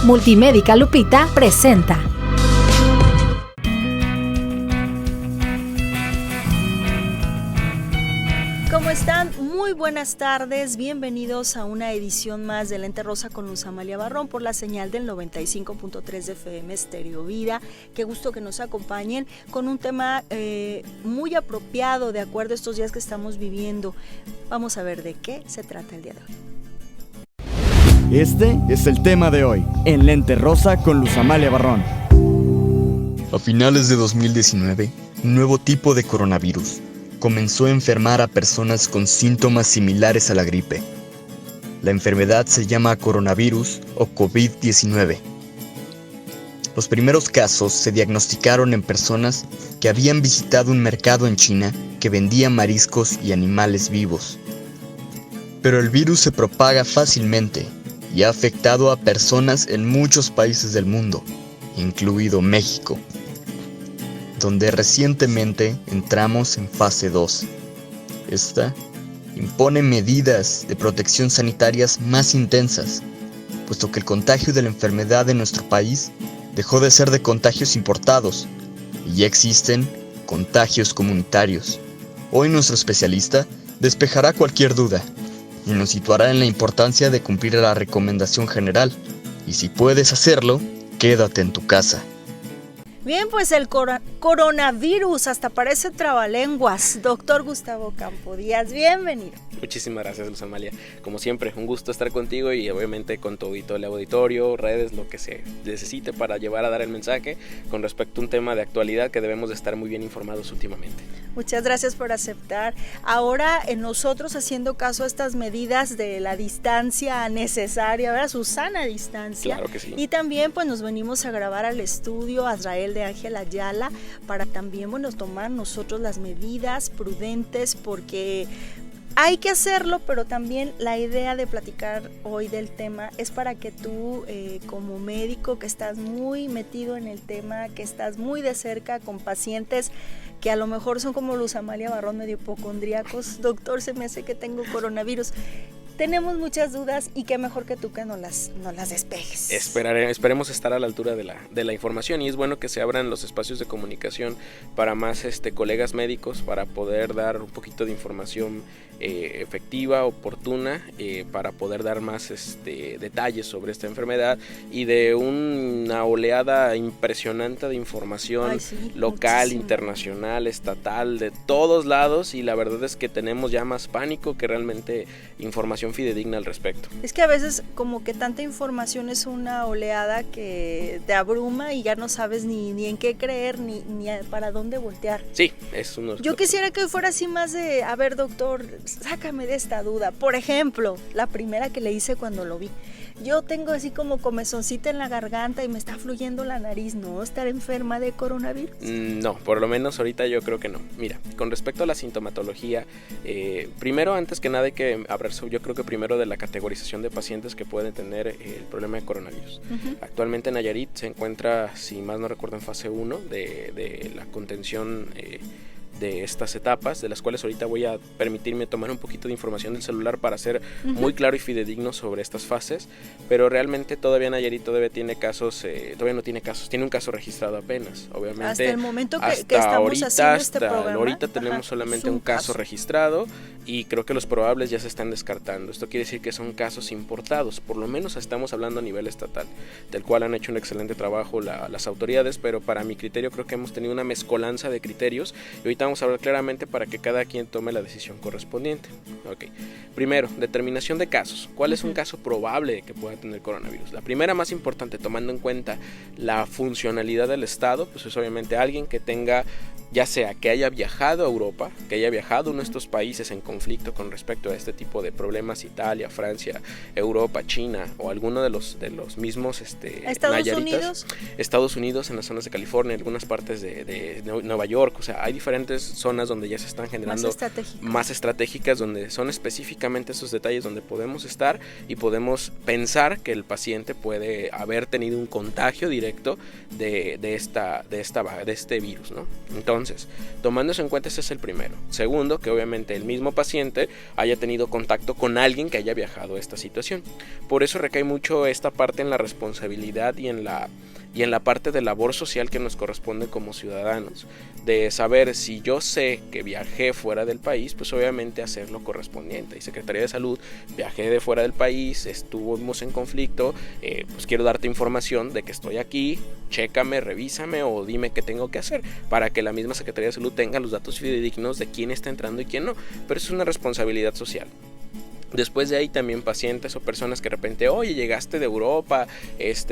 Multimédica Lupita presenta. ¿Cómo están? Muy buenas tardes, bienvenidos a una edición más de Lente Rosa con Luz Amalia Barrón por la señal del 95.3 de FM Estéreo Vida. Qué gusto que nos acompañen con un tema muy apropiado de acuerdo a estos días que estamos viviendo. Vamos a ver de qué se trata el día de hoy. Este es el tema de hoy, en Lente Rosa con Luz Amalia Barrón. A finales de 2019, un nuevo tipo de coronavirus comenzó a enfermar a personas con síntomas similares a la gripe. La enfermedad se llama coronavirus o COVID-19. Los primeros casos se diagnosticaron en personas que habían visitado un mercado en China que vendía mariscos y animales vivos. Pero el virus se propaga fácilmente y ha afectado a personas en muchos países del mundo, incluido México, donde recientemente entramos en fase 2. Esta impone medidas de protección sanitarias más intensas, puesto que el contagio de la enfermedad en nuestro país dejó de ser de contagios importados y ya existen contagios comunitarios. Hoy nuestro especialista despejará cualquier duda y nos situará en la importancia de cumplir la recomendación general. Y si puedes hacerlo, quédate en tu casa. Bien, pues el coronavirus, hasta parece trabalenguas. Doctor Gustavo Campo Díaz, bienvenido. Muchísimas gracias, Luz Amalia. Como siempre, un gusto estar contigo y obviamente con todo el auditorio, redes, lo que se necesite para llevar a dar el mensaje con respecto a un tema de actualidad que debemos de estar muy bien informados últimamente. Muchas gracias por aceptar. Ahora nosotros haciendo caso a estas medidas de la distancia necesaria, ¿verdad? Su sana distancia. Claro que sí. Y también pues nos venimos a grabar al estudio Azrael de Ángel Ayala para también tomar nosotros las medidas prudentes porque hay que hacerlo, pero también la idea de platicar hoy del tema es para que tú como médico que estás muy metido en el tema, que estás muy de cerca con pacientes que a lo mejor son como Luz Amalia Barrón, medio hipocondríacos, doctor, se me hace que tengo coronavirus. Tenemos muchas dudas y qué mejor que tú que nos las despejes. Esperemos estar a la altura de la información y es bueno que se abran los espacios de comunicación para más colegas médicos para poder dar un poquito de información efectiva, oportuna, para poder dar más detalles sobre esta enfermedad y de una oleada impresionante de información local, muchísimo, internacional, estatal, de todos lados, y la verdad es que tenemos ya más pánico que realmente información fidedigna al respecto. Es que a veces como que tanta información es una oleada que te abruma y ya no sabes ni en qué creer ni para dónde voltear. Sí, es uno. Yo quisiera que fuera así más de, a ver doctor, sácame de esta duda. Por ejemplo, la primera que le hice cuando lo vi. Yo tengo así como comezoncita en la garganta y me está fluyendo la nariz, ¿no? ¿Estar enferma de coronavirus? No, por lo menos ahorita yo creo que no. Mira, con respecto a la sintomatología, primero, antes que nada hay que hablar, yo creo que primero de la categorización de pacientes que pueden tener el problema de coronavirus. Uh-huh. Actualmente Nayarit se encuentra, si más no recuerdo, en fase 1 de la contención de estas etapas, de las cuales ahorita voy a permitirme tomar un poquito de información del celular para ser muy claro y fidedigno sobre estas fases, pero realmente todavía Nayarit todavía tiene casos, todavía no tiene casos, tiene un caso registrado apenas, obviamente. Hasta el momento que estamos ahorita, haciendo este programa. Ahorita tenemos solamente un caso registrado y creo que los probables ya se están descartando. Esto quiere decir que son casos importados, por lo menos estamos hablando a nivel estatal, del cual han hecho un excelente trabajo las autoridades, pero para mi criterio creo que hemos tenido una mezcolanza de criterios y ahorita vamos a hablar claramente para que cada quien tome la decisión correspondiente. Okay. Primero, determinación de casos. ¿Cuál es un caso probable de que pueda tener coronavirus? La primera, más importante, tomando en cuenta la funcionalidad del Estado, pues es obviamente alguien que tenga, ya sea que haya viajado a Europa, que haya viajado a uno de estos países en conflicto con respecto a este tipo de problemas, Italia, Francia, Europa, China o alguno de los mismos Estados Unidos, en las zonas de California, algunas partes de Nueva York, o sea, hay diferentes diferentes zonas donde ya se están generando más estratégicas, donde son específicamente esos detalles donde podemos estar y podemos pensar que el paciente puede haber tenido un contagio directo de este virus, ¿no? Entonces, tomando eso en cuenta, ese es el primero. Segundo, que obviamente el mismo paciente haya tenido contacto con alguien que haya viajado a esta situación. Por eso recae mucho esta parte en la responsabilidad y en la parte de labor social que nos corresponde como ciudadanos, de saber si yo sé que viajé fuera del país, pues obviamente hacer lo correspondiente. Y Secretaría de Salud, viajé de fuera del país, estuvimos en conflicto, pues quiero darte información de que estoy aquí, chécame, revísame o dime qué tengo que hacer, para que la misma Secretaría de Salud tenga los datos fidedignos de quién está entrando y quién no. Pero eso es una responsabilidad social. Después de ahí también pacientes o personas que de repente, oye, llegaste de Europa,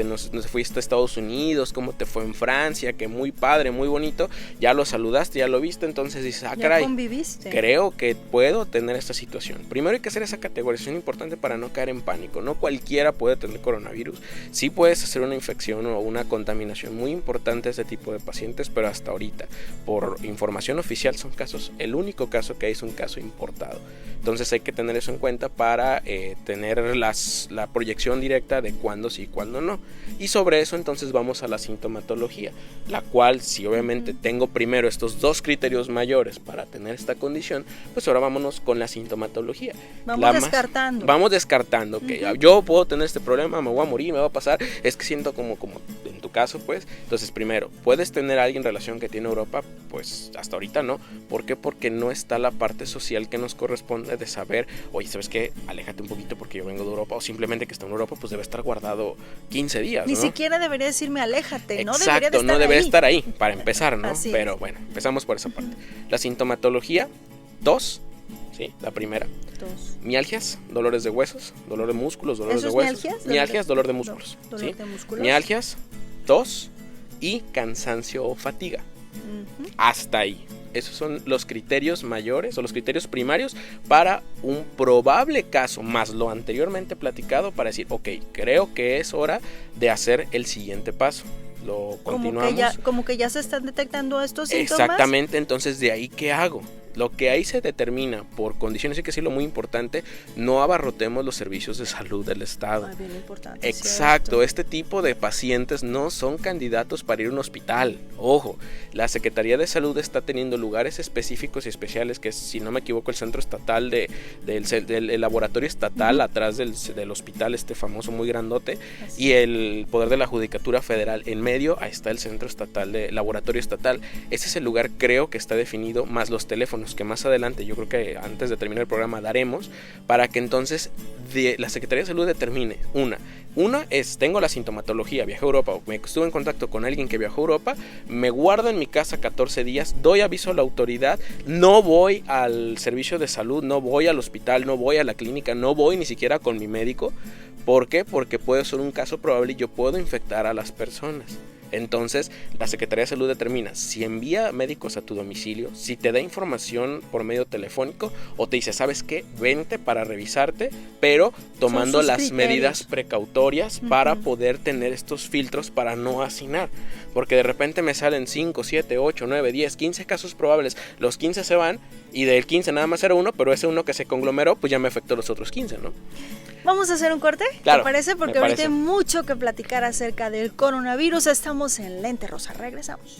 nos fuiste a Estados Unidos, ¿cómo te fue en Francia? Que muy padre, muy bonito, ya lo saludaste, ya lo viste, entonces dices, caray, creo que puedo tener esta situación. Primero hay que hacer esa categorización importante para no caer en pánico. No cualquiera puede tener coronavirus, sí puedes hacer una infección o una contaminación muy importante a este tipo de pacientes, pero hasta ahorita, por información oficial, son casos, el único caso que hay es un caso importado. Entonces hay que tener eso en cuenta para tener la proyección directa de cuándo sí y cuándo no. Y sobre eso entonces vamos a la sintomatología, la cual, si obviamente tengo primero estos dos criterios mayores para tener esta condición, pues ahora vámonos con la sintomatología. Vamos descartando que yo puedo tener este problema, me voy a morir, me va a pasar, es que siento como en tu caso, pues. Entonces, primero, ¿puedes tener a alguien en relación que tiene Europa? Pues hasta ahorita no. ¿Por qué? Porque no está la parte social que nos corresponde de saber, oye, ¿sabes qué? Aléjate un poquito porque yo vengo de Europa, o simplemente que está en Europa, pues debe estar guardado 15 días, Ni siquiera debería decirme aléjate, Exacto, no debería estar ahí, para empezar, ¿no? Pero bueno, empezamos por esa parte. La sintomatología, tos, ¿sí? La primera. Mialgias, dolores de huesos, dolor de músculos, dolores de huesos. Mialgias, dolor de músculos. ¿Sí? Mialgias, tos y cansancio o fatiga. Hasta ahí. Esos son los criterios mayores o los criterios primarios para un probable caso, más lo anteriormente platicado, para decir, ok, creo que es hora de hacer el siguiente paso. Lo continuamos. Como que ya se están detectando estos síntomas. Exactamente, entonces de ahí, ¿qué hago? Lo que ahí se determina por condiciones, hay que decirlo muy importante, no abarrotemos los servicios de salud del Estado. Bien importante. Exacto, ¿cierto? Este tipo de pacientes no son candidatos para ir a un hospital. Ojo, la Secretaría de Salud está teniendo lugares específicos y especiales, que es, si no me equivoco, el centro estatal del laboratorio estatal, atrás del hospital famoso muy grandote, y el poder de la Judicatura Federal en medio. Ahí está el centro estatal de laboratorio estatal. Ese es el lugar, creo, que está definido, más los teléfonos que más adelante, yo creo que antes de terminar el programa daremos, para que entonces la Secretaría de Salud determine una es, tengo la sintomatología, viajé a Europa, o me estuve en contacto con alguien que viajó a Europa, me guardo en mi casa 14 días, doy aviso a la autoridad, no voy al servicio de salud, no voy al hospital, no voy a la clínica, no voy ni siquiera con mi médico. ¿Por qué? Porque puede ser un caso probable y yo puedo infectar a las personas. Entonces, la Secretaría de Salud determina si envía médicos a tu domicilio, si te da información por medio telefónico, o te dice, ¿sabes qué? Vente para revisarte, pero tomando las medidas precautorias para poder tener estos filtros para no hacinar. Porque de repente me salen 5, 7, 8, 9, 10, 15 casos probables. Los 15 se van y del 15 nada más era uno, pero ese uno que se conglomeró, pues ya me afectó los otros 15, ¿no? Vamos a hacer un corte, claro, ¿te parece? Porque ahorita hay mucho que platicar acerca del coronavirus. Estamos en Lente Rosa, regresamos.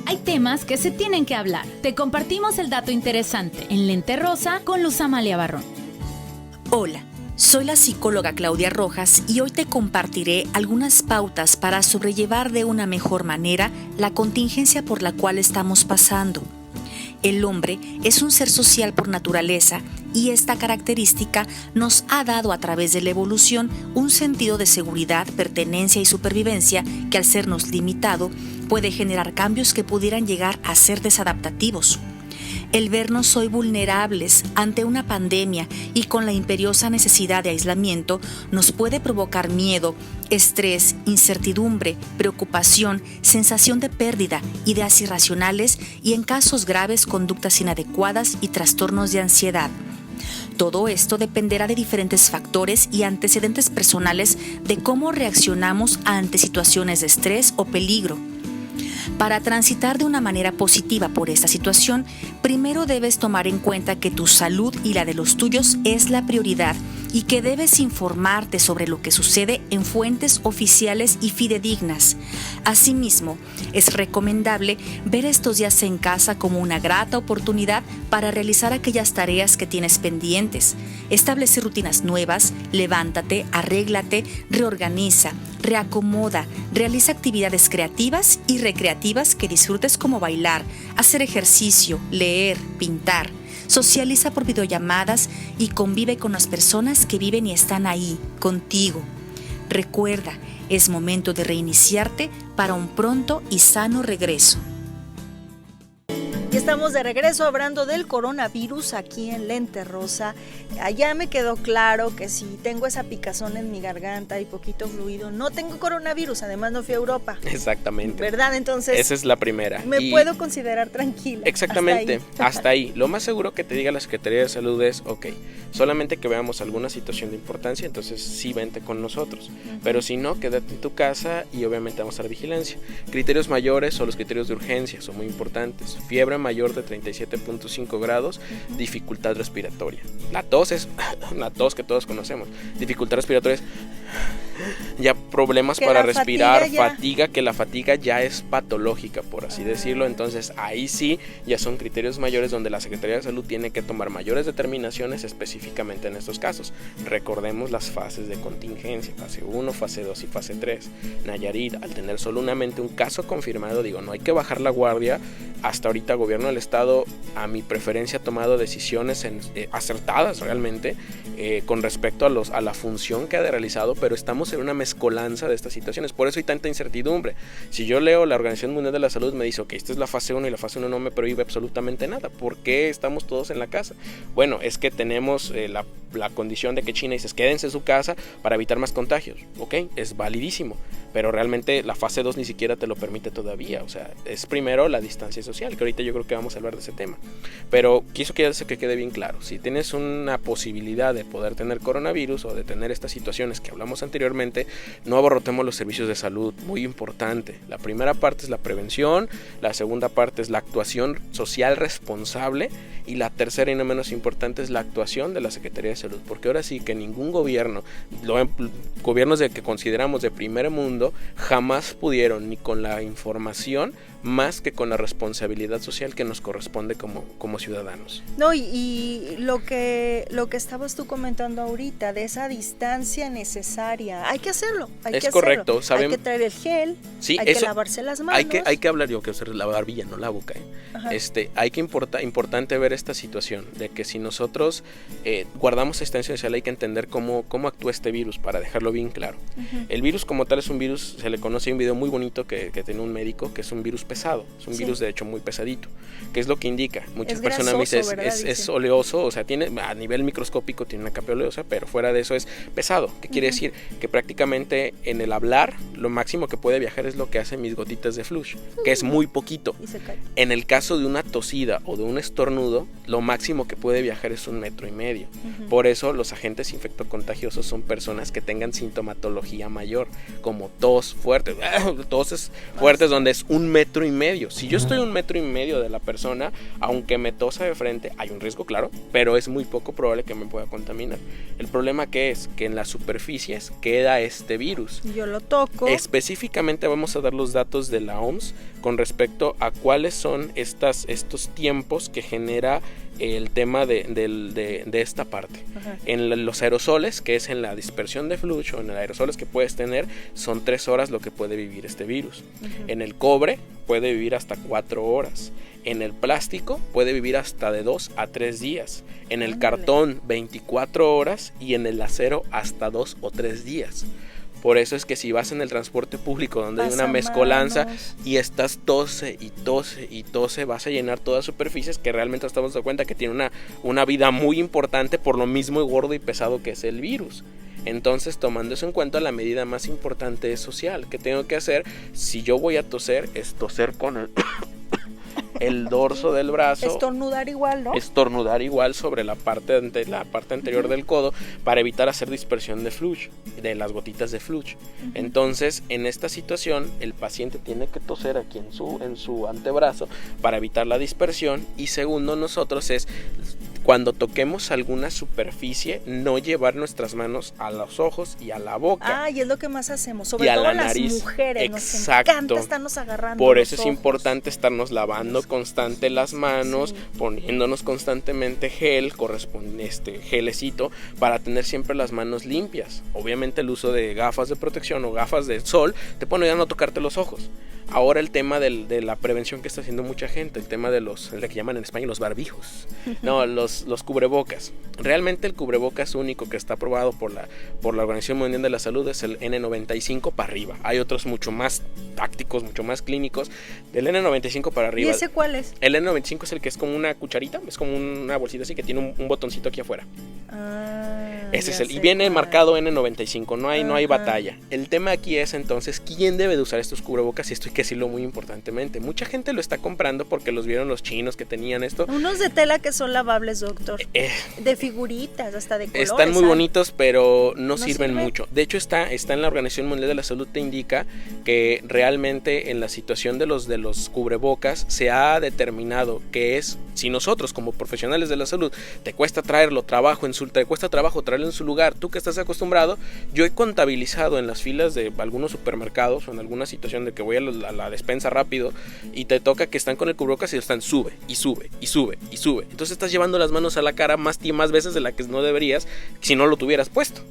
Hay temas que se tienen que hablar. Te compartimos el dato interesante en Lente Rosa con Luz Amalia Barrón. Hola, soy la psicóloga Claudia Rojas y hoy te compartiré algunas pautas para sobrellevar de una mejor manera la contingencia por la cual estamos pasando. El hombre es un ser social por naturaleza y esta característica nos ha dado a través de la evolución un sentido de seguridad, pertenencia y supervivencia que, al sernos limitado, puede generar cambios que pudieran llegar a ser desadaptativos. El vernos hoy vulnerables ante una pandemia y con la imperiosa necesidad de aislamiento nos puede provocar miedo, estrés, incertidumbre, preocupación, sensación de pérdida, ideas irracionales y, en casos graves, conductas inadecuadas y trastornos de ansiedad. Todo esto dependerá de diferentes factores y antecedentes personales de cómo reaccionamos ante situaciones de estrés o peligro. Para transitar de una manera positiva por esta situación, primero debes tomar en cuenta que tu salud y la de los tuyos es la prioridad y que debes informarte sobre lo que sucede en fuentes oficiales y fidedignas. Asimismo, es recomendable ver estos días en casa como una grata oportunidad para realizar aquellas tareas que tienes pendientes. Establece rutinas nuevas, levántate, arréglate, reorganiza, reacomoda, realiza actividades creativas y recreativas que disfrutes como bailar, hacer ejercicio, leer, pintar. Socializa por videollamadas y convive con las personas que viven y están ahí, contigo. Recuerda, es momento de reiniciarte para un pronto y sano regreso. Y estamos de regreso hablando del coronavirus aquí en Lente Rosa. Allá me quedó claro que si tengo esa picazón en mi garganta y poquito fluido, no tengo coronavirus, además no fui a Europa. Exactamente. ¿Verdad? Entonces, esa es la primera. Me puedo considerar tranquila. Exactamente, hasta ahí. Lo más seguro que te diga la Secretaría de Salud es, ok, solamente que veamos alguna situación de importancia, entonces sí vente con nosotros. Pero si no, quédate en tu casa y obviamente vamos a estar vigilancia. Criterios mayores o los criterios de urgencia son muy importantes. Fiebre mayor de 37.5 grados, dificultad respiratoria. La tos es la tos que todos conocemos. Dificultad respiratoria es ya problemas que para respirar, fatiga, que la fatiga ya es patológica, por así decirlo. Entonces ahí sí ya son criterios mayores donde la Secretaría de Salud tiene que tomar mayores determinaciones específicamente en estos casos. Recordemos las fases de contingencia, fase 1, fase 2 y fase 3. Nayarit, al tener solamente un caso confirmado, digo, no hay que bajar la guardia. Hasta ahorita el gobierno del estado, a mi preferencia, ha tomado decisiones acertadas realmente con respecto a la función que ha realizado, pero estamos en una mezcolanza de estas situaciones. Por eso hay tanta incertidumbre. Si yo leo la Organización Mundial de la Salud, me dice, ok, esta es la fase 1 y la fase 1 no me prohíbe absolutamente nada. ¿Por qué estamos todos en la casa? Bueno, es que tenemos la condición de que China dice, quédense en su casa para evitar más contagios. Ok, es validísimo. Pero realmente la fase 2 ni siquiera te lo permite todavía. O sea, es primero la distancia social, que ahorita yo creo que vamos a hablar de ese tema. Pero quiso que quede bien claro. Si tienes una posibilidad de poder tener coronavirus o de tener estas situaciones que hablamos anteriormente, no abarrotemos los servicios de salud. Muy importante. La primera parte es la prevención, la segunda parte es la actuación social responsable y la tercera y no menos importante es la actuación de la Secretaría de Salud. Porque ahora sí que ningún gobierno, gobiernos de que consideramos de primer mundo, jamás pudieron ni con la información más que con la responsabilidad social que nos corresponde como ciudadanos. No, y lo que estabas tú comentando ahorita, de esa distancia necesaria, hay que hacerlo. Es correcto. Hay que traer el gel, sí, hay que lavarse las manos. Hay que hablar, yo que usar la barbilla, no la boca. Hay que importante ver esta situación, de que si nosotros guardamos distancia social, hay que entender cómo actúa este virus, para dejarlo bien claro. El virus como tal es un virus, se le conoce un video muy bonito que tiene un médico, que es un virus pesado, es un virus de hecho muy pesadito. ¿Qué es lo que indica? Muchas personas me dicen es oleoso, o sea, tiene a nivel microscópico tiene una capa oleosa, pero fuera de eso es pesado. ¿Qué quiere decir? Que prácticamente en el hablar lo máximo que puede viajar es lo que hacen mis gotitas de flush, que es muy poquito. Y se cae. En el caso de una tosida o de un estornudo, lo máximo que puede viajar es 1,5 metros. Por eso los agentes infectocontagiosos son personas que tengan sintomatología mayor, como tos fuerte, toses fuertes donde es 1,5 metros. Si yo estoy 1,5 metros de la persona, aunque me tosa de frente, hay un riesgo, claro, pero es muy poco probable que me pueda contaminar. El problema que es que en las superficies queda este virus. Yo lo toco. Específicamente vamos a dar los datos de la OMS con respecto a cuáles son estos tiempos que genera el tema de esta parte. En los aerosoles, que es en la dispersión de flujo, en los aerosoles que puedes tener, son 3 horas lo que puede vivir este virus. En el cobre puede vivir hasta 4 horas. En el plástico puede vivir hasta de 2 a 3 días. En el cartón 24 horas y en el acero hasta 2 o 3 días. Por eso es que si vas en el transporte público donde hay una mezcolanza y estás tose y tose y tose, vas a llenar todas superficies que realmente nos estamos dando cuenta que tiene una vida muy importante por lo mismo gordo y pesado que es el virus. Entonces, tomando eso en cuenta, la medida más importante es social. ¿Qué tengo que hacer? Si yo voy a toser, es toser con el el dorso del brazo. Estornudar igual, ¿no? Estornudar igual sobre la parte anterior del codo para evitar hacer dispersión de flush, de las gotitas de flush. Entonces, en esta situación, el paciente tiene que toser aquí en su antebrazo para evitar la dispersión. Y segundo, nosotros es cuando toquemos alguna superficie, no llevar nuestras manos a los ojos y a la boca. Y es lo que más hacemos, sobre todo las mujeres. Exacto. Nos encanta estarnos agarrando Por los eso es ojos. importante estarnos lavando constante las manos, poniéndonos constantemente gelecito, para tener siempre las manos limpias. Obviamente el uso de gafas de protección o gafas de sol te pone a no tocarte los ojos. Ahora el tema de la prevención que está haciendo mucha gente, el tema de el que llaman en España los barbijos, no, los cubrebocas. Realmente el cubrebocas único que está aprobado por la Organización Mundial de la Salud es el N95 para arriba. Hay otros mucho más tácticos, mucho más clínicos, del N95 para arriba. ¿Y ese cuál es? El N95 es el que es como una cucharita, es como una bolsita así que tiene un botoncito aquí afuera. Ese es y viene marcado N95, no hay batalla. El tema aquí es entonces quién debe de usar estos cubrebocas, y esto hay que decirlo muy importantemente. Mucha gente lo está comprando porque los vieron los chinos que tenían esto. Unos de tela que son lavables, doctor. De figuritas, hasta de colores. Están muy bonitos, pero no sirven mucho. De hecho, está en la Organización Mundial de la Salud, te indica que realmente en la situación de los cubrebocas se ha determinado que es, si nosotros como profesionales de la salud te cuesta traerlo, te cuesta trabajo traerlo en su lugar, tú que estás acostumbrado, yo he contabilizado en las filas de algunos supermercados o en alguna situación de que voy a la despensa rápido y te toca que están con el cubrebocas y están sube. Entonces estás llevando las manos a la cara más veces de la que no deberías si no lo tuvieras puesto.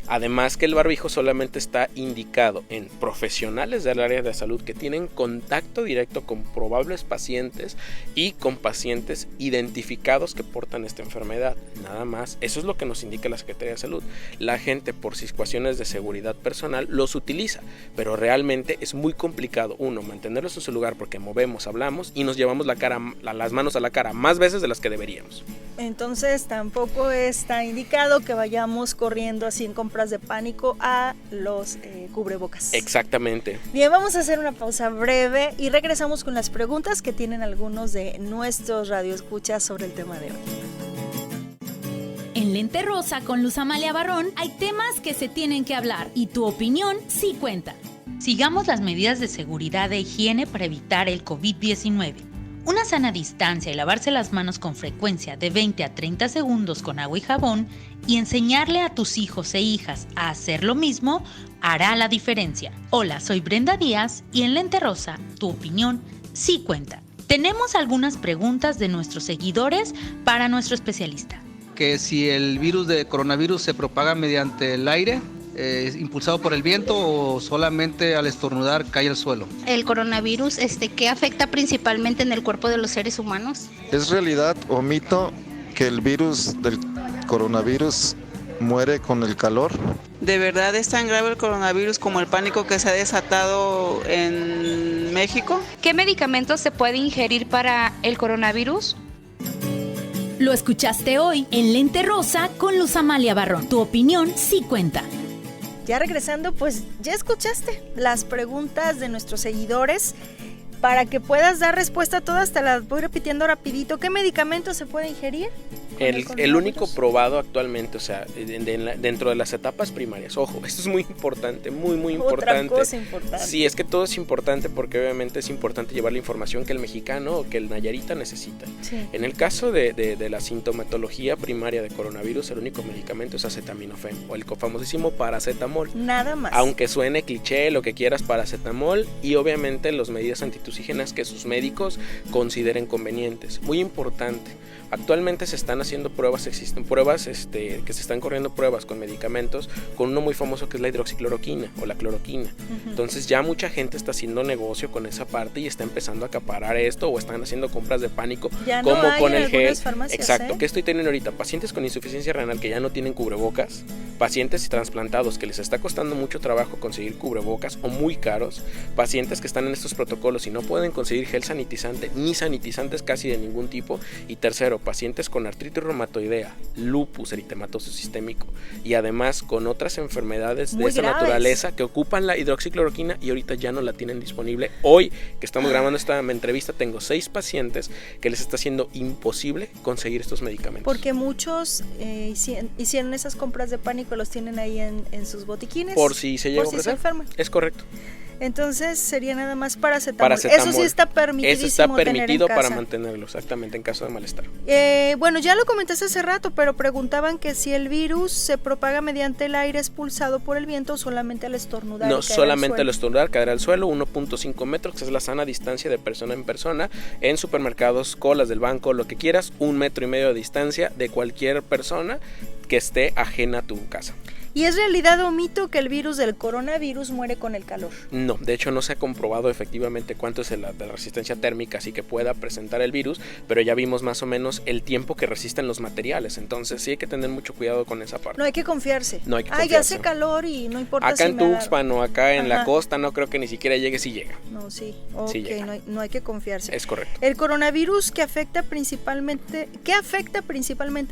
Además que el barbijo solamente está indicado en profesionales del área de salud que tienen contacto directo con probables pacientes y con pacientes identificados que portan esta enfermedad. Nada más. Eso es lo que nos indica la Secretaría de Salud. La gente, por situaciones de seguridad personal, los utiliza, pero realmente es muy complicado, mantenerlos en su lugar porque movemos, hablamos y nos llevamos las manos a la cara más veces de las que deberíamos. Entonces tampoco está indicado que vayamos corriendo así en compras de pánico a los cubrebocas. Exactamente. Bien, vamos a hacer una pausa breve y regresamos con las preguntas que tienen algunos de nuestros radioescuchas sobre el tema de hoy. En Lente Rosa con Luz Amalia Barrón hay temas que se tienen que hablar y tu opinión sí cuenta. Sigamos las medidas de seguridad e higiene para evitar el COVID-19. Una sana distancia y lavarse las manos con frecuencia de 20 a 30 segundos con agua y jabón y enseñarle a tus hijos e hijas a hacer lo mismo hará la diferencia. Hola, soy Brenda Díaz y en Lente Rosa, tu opinión sí cuenta. Tenemos algunas preguntas de nuestros seguidores para nuestro especialista. Que si el virus de coronavirus se propaga mediante el aire, impulsado por el viento o solamente al estornudar cae al suelo. El coronavirus, ¿qué afecta principalmente en el cuerpo de los seres humanos? ¿Es realidad o mito que el virus del coronavirus muere con el calor? ¿De verdad es tan grave el coronavirus como el pánico que se ha desatado en México? ¿Qué medicamentos se puede ingerir para el coronavirus? Lo escuchaste hoy en Lente Rosa con Luz Amalia Barrón. Tu opinión sí cuenta. Ya regresando, pues ya escuchaste las preguntas de nuestros seguidores. Para que puedas dar respuesta a todas, te las voy repitiendo rapidito. ¿Qué medicamentos se puede ingerir? El único probado actualmente, o sea, dentro de las etapas primarias. Ojo, esto es muy importante, muy importante. Otra cosa importante. Sí, es que todo es importante porque obviamente es importante llevar la información que el mexicano o que el nayarita necesita. Sí. En el caso de la sintomatología primaria de coronavirus, el único medicamento es acetaminofén o el famosísimo paracetamol. Nada más. Aunque suene cliché, lo que quieras, paracetamol y obviamente las medidas antitusígenas que sus médicos consideren convenientes. Muy importante. Actualmente se están haciendo pruebas, existen pruebas que se están corriendo pruebas con medicamentos, con uno muy famoso que es la hidroxicloroquina o la cloroquina. Entonces ya mucha gente está haciendo negocio con esa parte y está empezando a acaparar esto o están haciendo compras de pánico ya como no hay con en el gel. Farmacias, Exacto, ¿qué estoy teniendo ahorita? Pacientes con insuficiencia renal que ya no tienen cubrebocas pacientes trasplantados que les está costando mucho trabajo conseguir cubrebocas o muy caros, pacientes que están en estos protocolos y no pueden conseguir gel sanitizante ni sanitizantes casi de ningún tipo, y tercero, pacientes con artritis reumatoidea, lupus eritematoso sistémico y además con otras enfermedades muy de esa graves, naturaleza que ocupan la hidroxicloroquina y ahorita ya no la tienen disponible. Hoy que estamos grabando esta entrevista tengo 6 pacientes que les está haciendo imposible conseguir estos medicamentos. Porque muchos hicieron esas compras de pánico, los tienen ahí en sus botiquines. Por si se llega a ofrecer. Se enferman. Es correcto. Entonces sería nada más paracetamol. Eso sí está permitidísimo. Eso está permitido tener en para casa. mantenerlo, exactamente, en caso de malestar. Bueno, ya lo comentaste hace rato, pero preguntaban que si el virus se propaga mediante el aire expulsado por el viento o solamente al estornudar. No, solamente al estornudar, caer al suelo, 1.5 metros, que es la sana distancia de persona en persona. En supermercados, colas del banco, lo que quieras, 1,5 metros de distancia de cualquier persona que esté ajena a tu casa. ¿Y es realidad o mito que el virus del coronavirus muere con el calor? No, de hecho no se ha comprobado efectivamente cuánto es la resistencia térmica así que pueda presentar el virus, pero ya vimos más o menos el tiempo que resisten los materiales, entonces sí hay que tener mucho cuidado con esa parte. No hay que confiarse. No hay que ya hace calor y no importa acá si en Tuxpan o acá en la costa no creo que ni siquiera llegue, si llega. No, sí, sí llega. No hay que confiarse. Es correcto. El coronavirus ¿qué afecta principalmente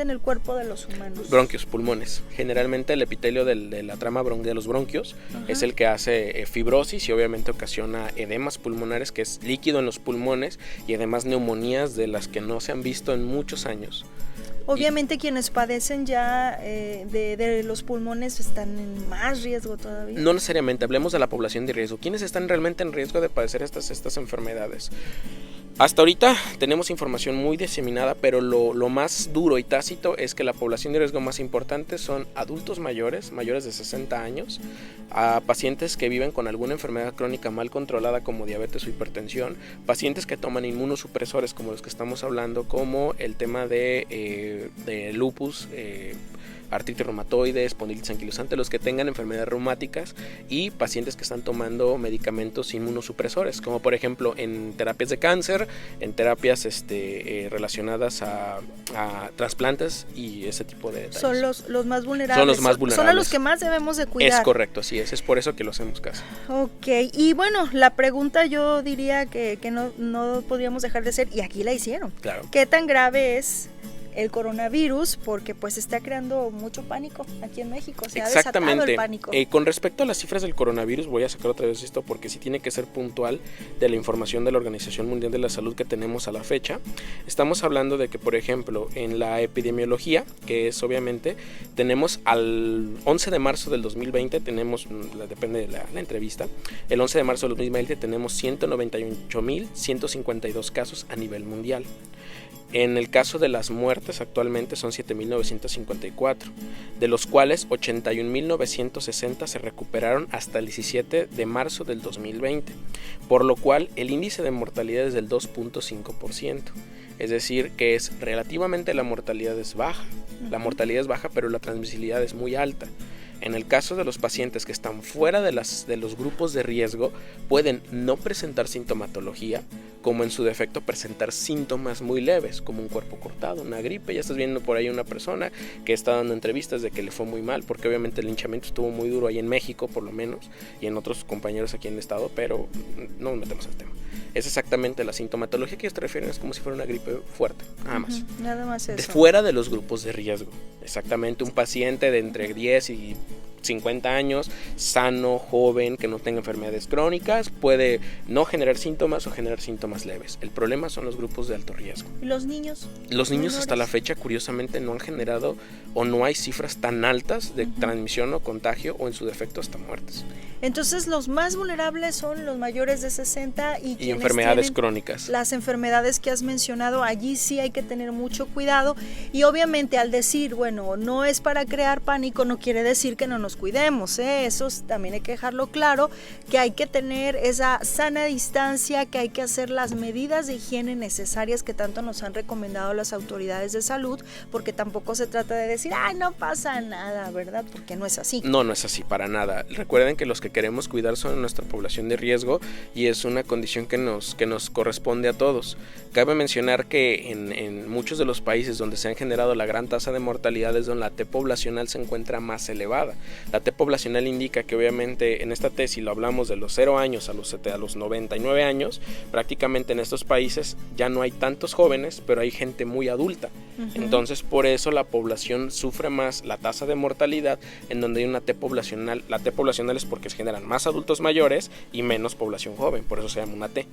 en el cuerpo de los humanos? Bronquios, pulmones. Generalmente el epitelio de la trama de los bronquios es el que hace fibrosis y obviamente ocasiona edemas pulmonares, que es líquido en los pulmones, y además neumonías de las que no se han visto en muchos años. Obviamente quienes padecen ya de los pulmones están en más riesgo todavía. No necesariamente, hablemos de la población de riesgo. ¿Quiénes están realmente en riesgo de padecer estas enfermedades? Hasta ahorita tenemos información muy diseminada, pero lo más duro y tácito es que la población de riesgo más importante son adultos mayores de 60 años, a pacientes que viven con alguna enfermedad crónica mal controlada como diabetes o hipertensión, pacientes que toman inmunosupresores como los que estamos hablando, como el tema de lupus, artritis reumatoide, espondilitis anquilosante, los que tengan enfermedades reumáticas, y pacientes que están tomando medicamentos inmunosupresores, como por ejemplo en terapias de cáncer, en terapias relacionadas a trasplantes y ese tipo de detalles. Son los más vulnerables. Son los más vulnerables. Son a los que más debemos de cuidar. Es correcto, así es por eso que lo hacemos caso. Ok, y bueno, la pregunta yo diría que no podríamos dejar de hacer, y aquí la hicieron. Claro. ¿Qué tan grave es el coronavirus? Porque pues está creando mucho pánico aquí en México, se ha desatado el pánico. Con respecto a las cifras del coronavirus, voy a sacar otra vez esto porque sí tiene que ser puntual de la información de la Organización Mundial de la Salud que tenemos a la fecha. Estamos hablando de que, por ejemplo, en la epidemiología, que es obviamente, tenemos al 11 de marzo del 2020, depende de la entrevista, el 11 de marzo del 2020 tenemos 198,152 casos a nivel mundial. En el caso de las muertes actualmente son 7,954, de los cuales 81,960 se recuperaron hasta el 17 de marzo del 2020, por lo cual el índice de mortalidad es del 2.5%, es decir, que es relativamente la mortalidad es baja, pero la transmisibilidad es muy alta. En el caso de los pacientes que están fuera de los grupos de riesgo, pueden no presentar sintomatología, como en su defecto presentar síntomas muy leves, como un cuerpo cortado, una gripe. Ya estás viendo por ahí una persona que está dando entrevistas de que le fue muy mal, porque obviamente el linchamiento estuvo muy duro ahí en México, por lo menos, y en otros compañeros aquí en el estado, pero no nos metemos al tema. Es exactamente la sintomatología que ellos te refieren, es como si fuera una gripe fuerte, nada más. Nada más eso. Fuera de los grupos de riesgo. Exactamente, un paciente de entre 10 y 50 años, sano, joven, que no tenga enfermedades crónicas, puede no generar síntomas o generar síntomas leves. El problema son los grupos de alto riesgo. ¿Y los niños? Los niños hasta la fecha, curiosamente, no han generado o no hay cifras tan altas de transmisión o contagio, o en su defecto hasta muertes. Entonces los más vulnerables son los mayores de 60 y enfermedades crónicas. Las enfermedades que has mencionado, allí sí hay que tener mucho cuidado, y obviamente al decir, bueno, no es para crear pánico, no quiere decir que no nos nos cuidemos, eso también hay que dejarlo claro, que hay que tener esa sana distancia, que hay que hacer las medidas de higiene necesarias que tanto nos han recomendado las autoridades de salud, porque tampoco se trata de decir, ay, no pasa nada, ¿verdad? Porque no es así. No es así para nada. Recuerden que los que queremos cuidar son nuestra población de riesgo y es una condición que nos corresponde a todos. Cabe mencionar que en muchos de los países donde se han generado la gran tasa de mortalidad es donde la T poblacional se encuentra más elevada. La T poblacional indica que obviamente en esta T, si lo hablamos de los 0 años a los 99 años, prácticamente en estos países ya no hay tantos jóvenes, pero hay gente muy adulta. Entonces por eso la población sufre más la tasa de mortalidad en donde hay una T poblacional. La T poblacional es porque se generan más adultos mayores y menos población joven, por eso se llama una T.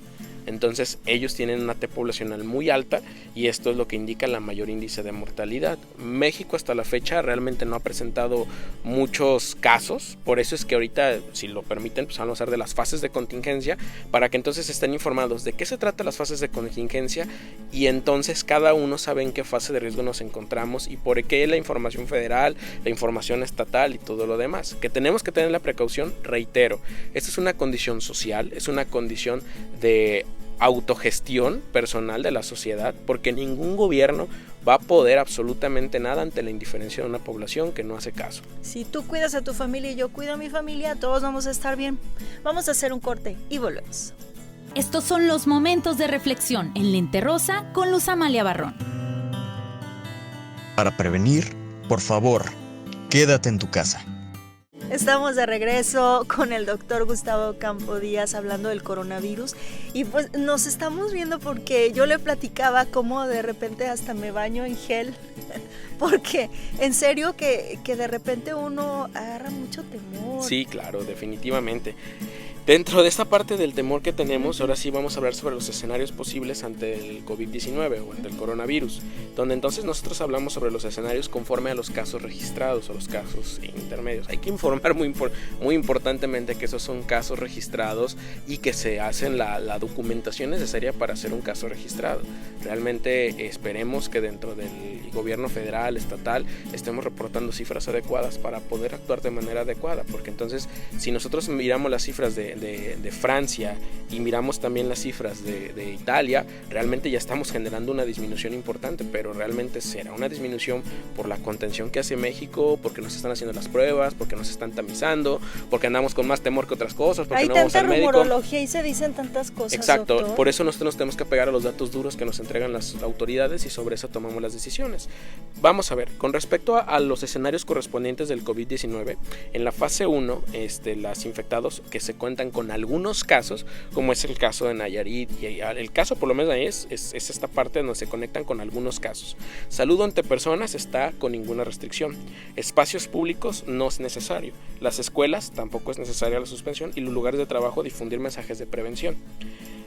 Entonces ellos tienen una T poblacional muy alta y esto es lo que indica la mayor índice de mortalidad. México hasta la fecha realmente no ha presentado muchos casos, por eso es que ahorita, si lo permiten, pues vamos a hablar de las fases de contingencia para que entonces estén informados de qué se trata las fases de contingencia y entonces cada uno sabe en qué fase de riesgo nos encontramos y por qué la información federal, la información estatal y todo lo demás. Que tenemos que tener la precaución, reitero, esta es una condición social, es una condición de autogestión personal de la sociedad, porque ningún gobierno va a poder absolutamente nada ante la indiferencia de una población que no hace caso. Si tú cuidas a tu familia y yo cuido a mi familia, todos vamos a estar bien. Vamos a hacer un corte y volvemos. Estos son los momentos de reflexión en Lente Rosa con Luz Amalia Barrón. Para prevenir, por favor, quédate en tu casa. Estamos de regreso con el doctor Gustavo Campo Díaz hablando del coronavirus y pues nos estamos viendo porque yo le platicaba cómo de repente hasta me baño en gel porque en serio que de repente uno agarra mucho temor. Sí, claro, definitivamente. Dentro de esta parte del temor que tenemos, ahora sí vamos a hablar sobre los escenarios posibles ante el COVID-19 o ante el coronavirus, donde entonces nosotros hablamos sobre los escenarios conforme a los casos registrados o los casos intermedios. Hay que informar muy importantemente que esos son casos registrados y que se hacen la documentación necesaria para hacer un caso registrado. Realmente esperemos que dentro del gobierno federal, estatal, estemos reportando cifras adecuadas para poder actuar de manera adecuada, porque entonces si nosotros miramos las cifras de Francia y miramos también las cifras de Italia, realmente ya estamos generando una disminución importante, pero realmente será una disminución por la contención que hace México, porque nos están haciendo las pruebas, porque nos están tamizando, porque andamos con más temor que otras cosas, porque hay no vamos al médico. Hay tanta rumorología y se dicen tantas cosas. Exacto, doctor. Por eso nosotros nos tenemos que apegar a los datos duros que nos entregan las autoridades y sobre eso tomamos las decisiones. Vamos a ver, con respecto a los escenarios correspondientes del COVID-19, en la fase 1, los infectados que se cuentan con algunos casos, como es el caso de Nayarit, y el caso por lo menos ahí es esta parte donde se conectan con algunos casos. Salud ante personas está con ninguna restricción. Espacios públicos no es necesario. Las escuelas tampoco es necesaria la suspensión y los lugares de trabajo difundir mensajes de prevención.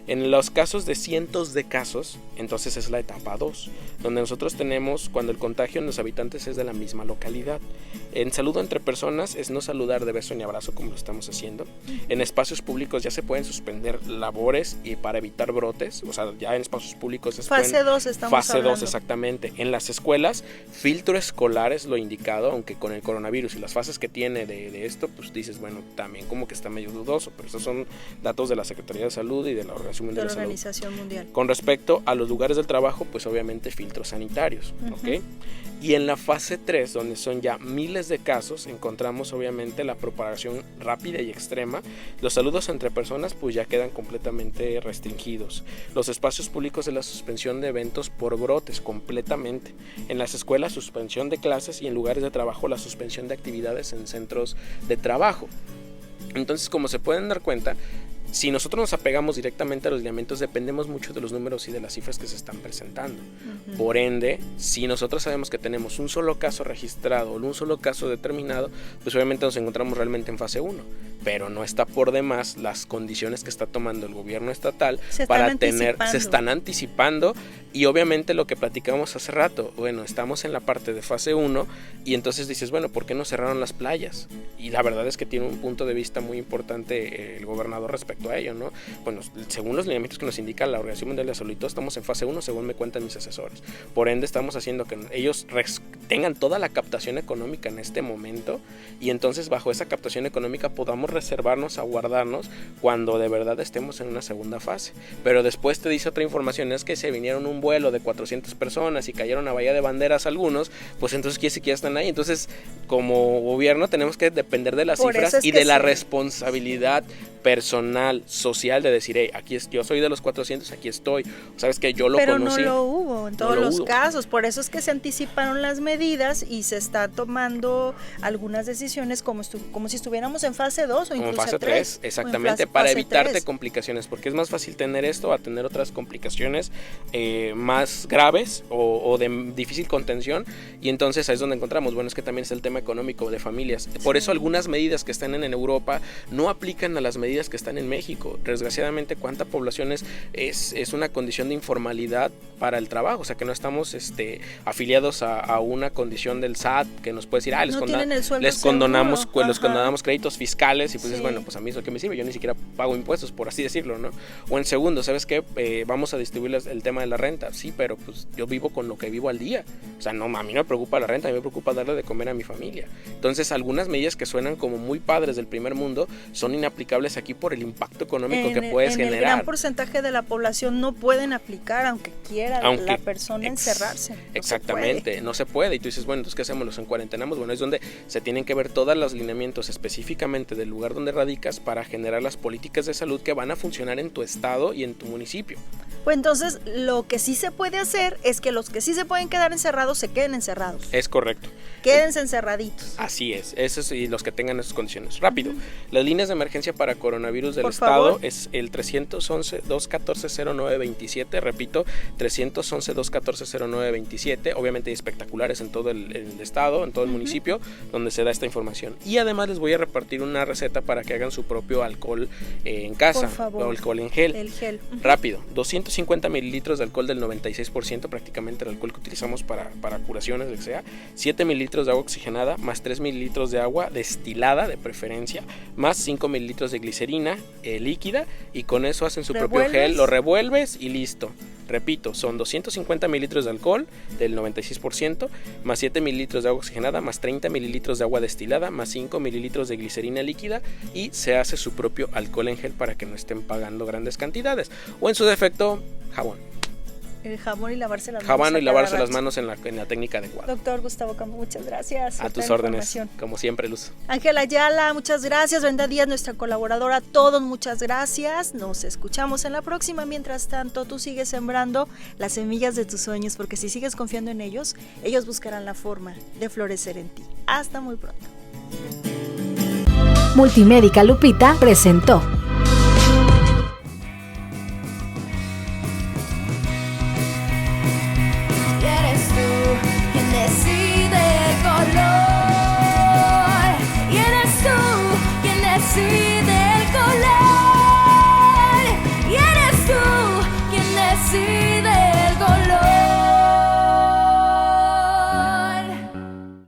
En los casos de cientos de casos, entonces es la etapa 2, donde nosotros tenemos cuando el contagio en los habitantes es de la misma localidad. En salud entre personas es no saludar de beso ni abrazo como lo estamos haciendo. En espacios públicos ya se pueden suspender labores y para evitar brotes, o sea, ya en espacios públicos es fase 2 estamos fase hablando. 2 exactamente. En las escuelas, filtro escolar es lo indicado, aunque con el coronavirus y las fases que tiene de esto, pues dices, bueno, también como que está medio dudoso, pero esos son datos de la Secretaría de Salud y de la Organización Mundial. Con respecto a los lugares del trabajo, pues obviamente filtros sanitarios, ¿ok? Y en la fase 3, donde son ya miles de casos, encontramos obviamente la propagación rápida y extrema. Los saludos entre personas pues ya quedan completamente restringidos. Los espacios públicos de la suspensión de eventos por brotes completamente. En las escuelas suspensión de clases y en lugares de trabajo la suspensión de actividades en centros de trabajo. Entonces, como se pueden dar cuenta, si nosotros nos apegamos directamente a los lineamientos, dependemos mucho de los números y de las cifras que se están presentando. Por ende, si nosotros sabemos que tenemos un solo caso registrado o un solo caso determinado, pues obviamente nos encontramos realmente en fase 1. Pero no está por demás las condiciones que está tomando el gobierno estatal se están anticipando y obviamente lo que platicamos hace rato, bueno, estamos en la parte de fase 1 y entonces dices, bueno, ¿por qué no cerraron las playas? Y la verdad es que tiene un punto de vista muy importante el gobernador respecto a ello, ¿no? Bueno, según los lineamientos que nos indica la Organización Mundial de la Salud, estamos en fase 1 según me cuentan mis asesores. Por ende, estamos haciendo que ellos tengan toda la captación económica en este momento, y entonces bajo esa captación económica podamos reservarnos a guardarnos cuando de verdad estemos en una segunda fase. Pero después te dice otra información, es que se vinieron un vuelo de 400 personas y cayeron a Bahía de Banderas algunos, pues entonces quiere decir que ya están ahí. Entonces, como gobierno tenemos que depender de las cifras y de la responsabilidad personal, social, de decir, hey, yo soy de los 400, aquí estoy, sabes que yo lo conocí. Pero no lo hubo en todos los casos, por eso es que se anticiparon las medidas y se está tomando algunas decisiones como si estuviéramos en fase 2 o incluso en fase 3, exactamente, para evitarte complicaciones, porque es más fácil tener esto a tener otras complicaciones más graves o de difícil contención, y entonces ahí es donde encontramos, bueno, es que también es el tema económico de familias, por eso algunas medidas que están en Europa no aplican a las medidas que están en México. Desgraciadamente, cuánta población es una condición de informalidad para el trabajo, o sea que no estamos afiliados a una condición del SAT que nos puede decir, les condonamos créditos fiscales, y pues es bueno, pues a mí es lo que me sirve, yo ni siquiera pago impuestos, por así decirlo, ¿no? O en segundo, ¿sabes qué? Vamos a distribuir el tema de la renta, sí, pero pues yo vivo con lo que vivo al día, o sea, no, a mí no me preocupa la renta, a mí me preocupa darle de comer a mi familia. Entonces, algunas medidas que suenan como muy padres del primer mundo son inaplicables aquí por el impacto económico que puedes generar. El gran porcentaje de la población no pueden aplicar, aunque quiera la persona encerrarse. Exactamente, no se puede. Y tú dices, bueno, entonces ¿qué hacemos? ¿Los encuarentenamos? Bueno, es donde se tienen que ver todos los lineamientos específicamente del lugar donde radicas para generar las políticas de salud que van a funcionar en tu estado y en tu municipio. Pues entonces, lo que sí se puede hacer es que los que sí se pueden quedar encerrados se queden encerrados. Es correcto. Quédense encerraditos. Así es, esos y los que tengan esas condiciones. Rápido, las líneas de emergencia para coronavirus del estado es el 311-214-0927, repito, 311-214-0927, obviamente hay espectaculares en todo el estado, en todo el municipio, donde se da esta información. Y además les voy a repartir una receta para que hagan su propio alcohol en casa, o alcohol en gel. El gel. Rápido, 250 mililitros de alcohol del 96%, prácticamente el alcohol que utilizamos para curaciones, lo que sea, 7 mililitros de agua oxigenada, más 3 mililitros de agua destilada de preferencia, más 5 mililitros de glicerina líquida, y con eso hacen su propio gel, lo revuelves y listo. Repito, son 250 mililitros de alcohol del 96%, más 7 mililitros de agua oxigenada, más 30 mililitros de agua destilada, más 5 mililitros de glicerina líquida, y se hace su propio alcohol en gel para que no estén pagando grandes cantidades. O en su defecto, jabón. El jabón y lavarse las manos. Jabón y lavarse las manos en la técnica adecuada. Doctor Gustavo Campo, muchas gracias. A tus órdenes, como siempre, Luz. Ángela Ayala, muchas gracias. Brenda Díaz, nuestra colaboradora, todos muchas gracias. Nos escuchamos en la próxima. Mientras tanto, tú sigues sembrando las semillas de tus sueños, porque si sigues confiando en ellos, ellos buscarán la forma de florecer en ti. Hasta muy pronto. Multimédica Lupita presentó